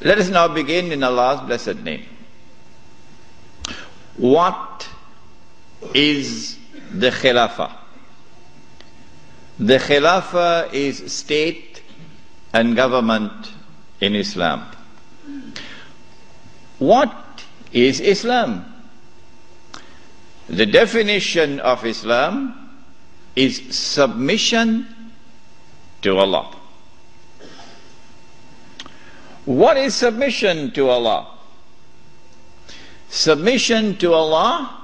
Let us now begin in Allah's blessed name. What is the Khilafah? The Khilafah is state and government in Islam. What is Islam? The definition of Islam is submission to Allah. What is submission to Allah? Submission to Allah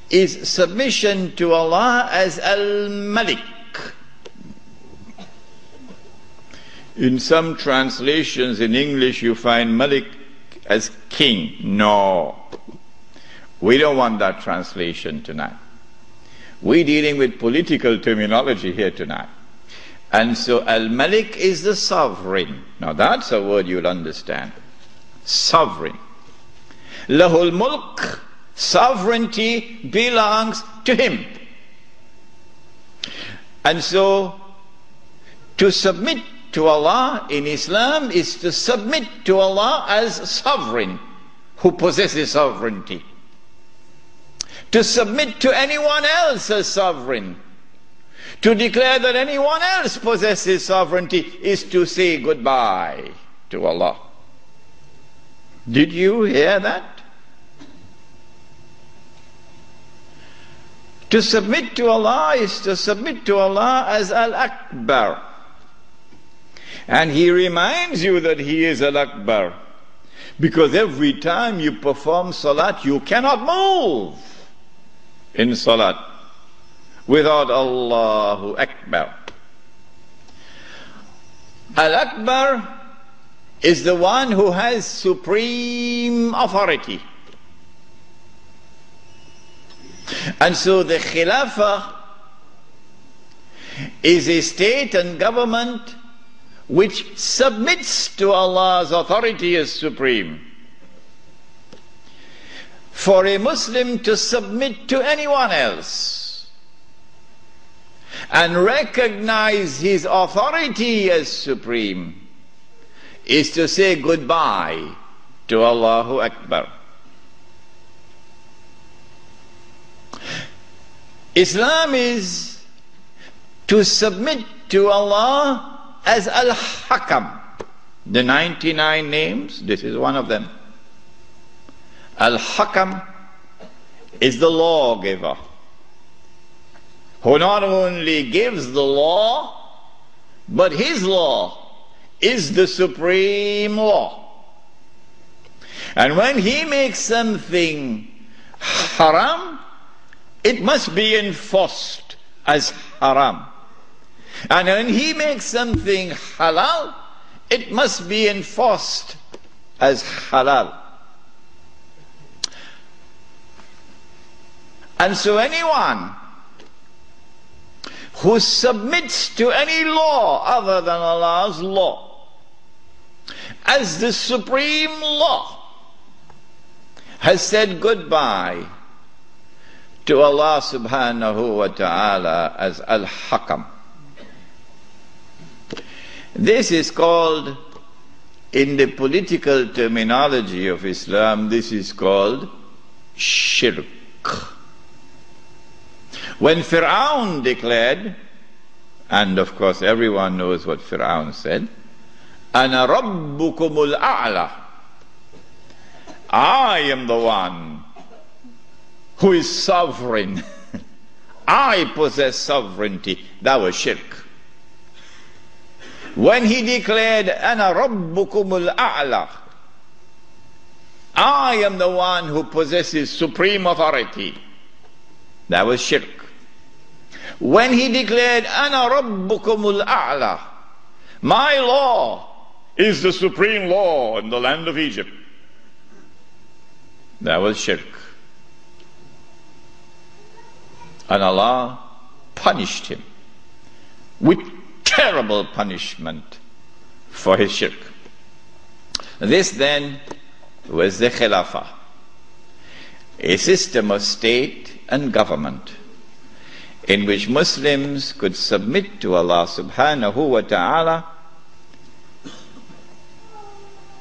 is submission to Allah as Al-Malik. In some translations in English you find Malik as king. No. We don't want that translation tonight. We're dealing with political terminology here tonight. And so Al-Malik is the sovereign. Now that's a word you'll understand. Sovereign. Lahul Mulk, sovereignty belongs to him. And so to submit to Allah in Islam is to submit to Allah as sovereign, who possesses sovereignty. To submit to anyone else as sovereign, to declare that anyone else possesses sovereignty, is to say goodbye to Allah. Did you hear that? To submit to Allah is to submit to Allah as Al-Akbar. And He reminds you that He is Al-Akbar, because every time you perform salat, you cannot move in salat without Allahu Akbar. Al-Akbar is the one who has supreme authority. And so the Khilafah is a state and government which submits to Allah's authority as supreme. For a Muslim to submit to anyone else and recognize his authority as supreme is to say goodbye to Allahu Akbar. Islam is to submit to Allah as Al-Hakam. The 99 names, this is one of them. Al-Hakam is the lawgiver, who not only gives the law, but his law is the supreme law. And when he makes something haram, it must be enforced as haram. And when he makes something halal, it must be enforced as halal. And so anyone who submits to any law other than Allah's law as the supreme law has said goodbye to Allah subhanahu wa ta'ala as Al-Hakam. This is called, in the political terminology of Islam, this is called shirk. When Fir'aun declared, and of course everyone knows what Fir'aun said, Ana Rabbukumul A'la, I am the one who is sovereign. I possess sovereignty. That was shirk. When he declared, Ana Rabbukumul A'la, I am the one who possesses supreme authority, that was shirk. When he declared, Ana Rabbukumul A'la, my law is the supreme law in the land of Egypt, that was shirk. And Allah punished him with terrible punishment for his shirk. This then was the Khilafah, a system of state and government in which Muslims could submit to Allah subhanahu wa ta'ala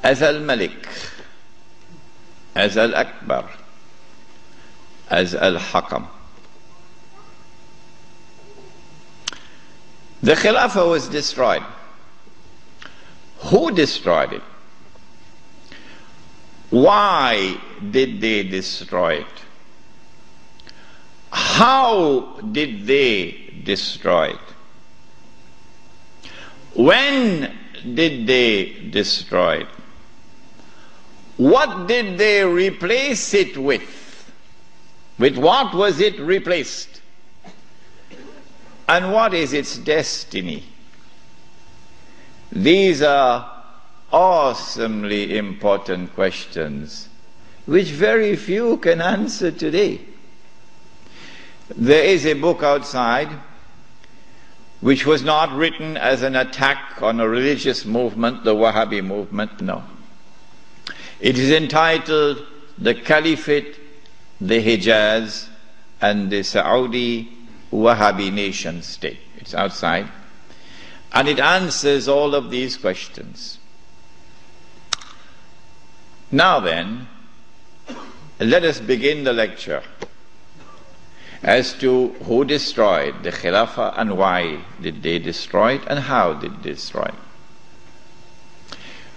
as al-Malik, as al-Akbar, as al-Hakam. The Khilafah was destroyed. Who destroyed it? Why did they destroy it? How did they destroy it? When did they destroy it? What did they replace it with? With what was it replaced? And what is its destiny? These are awesomely important questions which very few can answer today. There is a book outside which was not written as an attack on a religious movement, the Wahhabi movement, no. It is entitled The Caliphate, the Hijaz, and the Saudi Wahhabi Nation State. It's outside. And it answers all of these questions. Now then, let us begin the lecture as to who destroyed the Khilafah and why did they destroy it and how did they destroy it.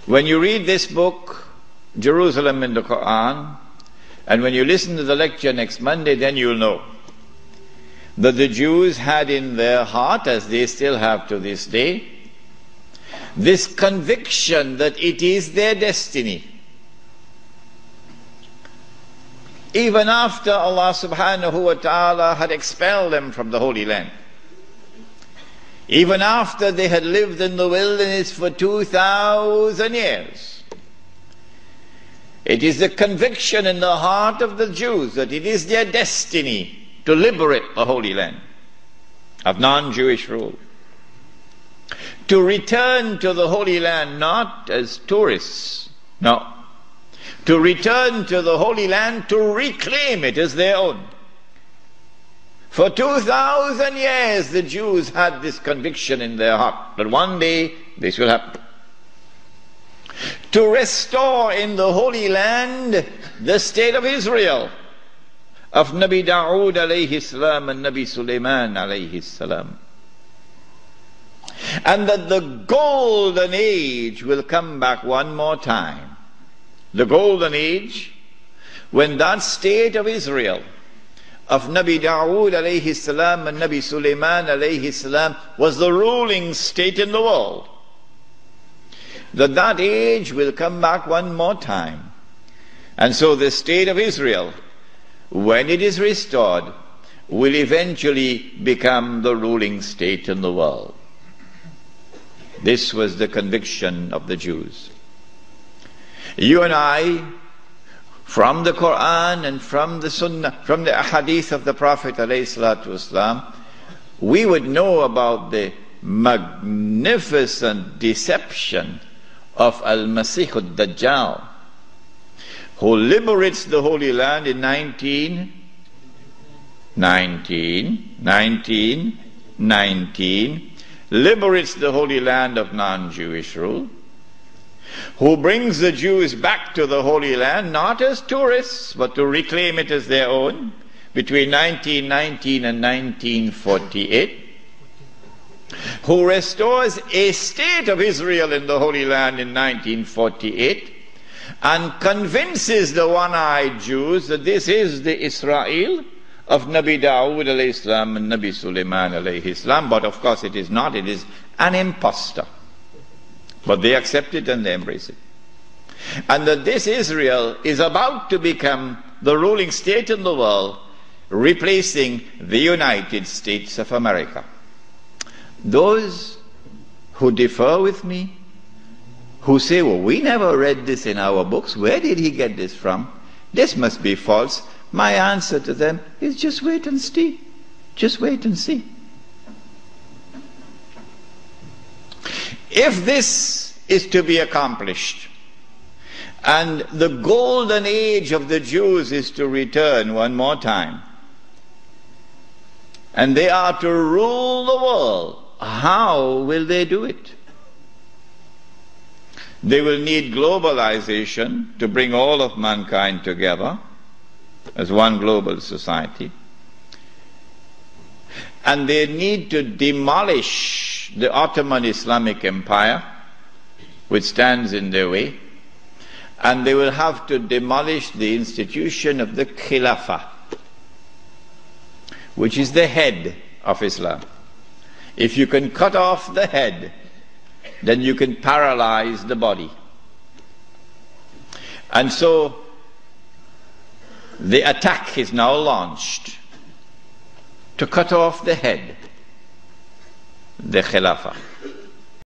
When you read this book, Jerusalem in the Quran, and when you listen to the lecture next Monday, then you'll know that the Jews had in their heart, as they still have to this day, this conviction that it is their destiny. Even after Allah subhanahu wa ta'ala had expelled them from the Holy Land, even after they had lived in the wilderness for 2,000 years, it is the conviction in the heart of the Jews that it is their destiny to liberate the Holy Land of non-Jewish rule, to return to the Holy Land not as tourists, no, to return to the Holy Land to reclaim it as their own. For 2,000 years the Jews had this conviction in their heart that one day this will happen. To restore in the Holy Land the state of Israel, of Nabi Dawood alayhi salam and Nabi Sulaiman alayhi salam. And that the golden age will come back one more time. The golden age when that state of Israel, of Nabi Dawood alayhi salam and Nabi Sulaiman alayhi salam, was the ruling state in the world. That age will come back one more time. And so the state of Israel, when it is restored, will eventually become the ruling state in the world. This was the conviction of the Jews. You and I, from the Quran and from the Sunnah, from the Hadith of the Prophet ﷺ, we would know about the magnificent deception of Al-Masih al-Dajjal, who liberates the Holy Land in 1919, liberates the Holy Land of non-Jewish rule, who brings the Jews back to the Holy Land not as tourists but to reclaim it as their own between 1919 and 1948, who restores a state of Israel in the Holy Land in 1948 and convinces the one-eyed Jews that this is the Israel of Nabi Dawood alayhi salam and Nabi Sulaiman alayhi salam. But of course it is not, it is an impostor. But they accept it and they embrace it. And that this Israel is about to become the ruling state in the world, replacing the United States of America. Those who differ with me, who say, well, we never read this in our books, where did he get this from? This must be false. My answer to them is just wait and see. Just wait and see. If this is to be accomplished, and the golden age of the Jews is to return one more time, and they are to rule the world, how will they do it? They will need globalization to bring all of mankind together as one global society. And they need to demolish the Ottoman Islamic Empire, which stands in their way. And they will have to demolish the institution of the Khilafah, which is the head of Islam. If you can cut off the head, then you can paralyze the body. And so the attack is now launched to cut off the head, the Khilafah.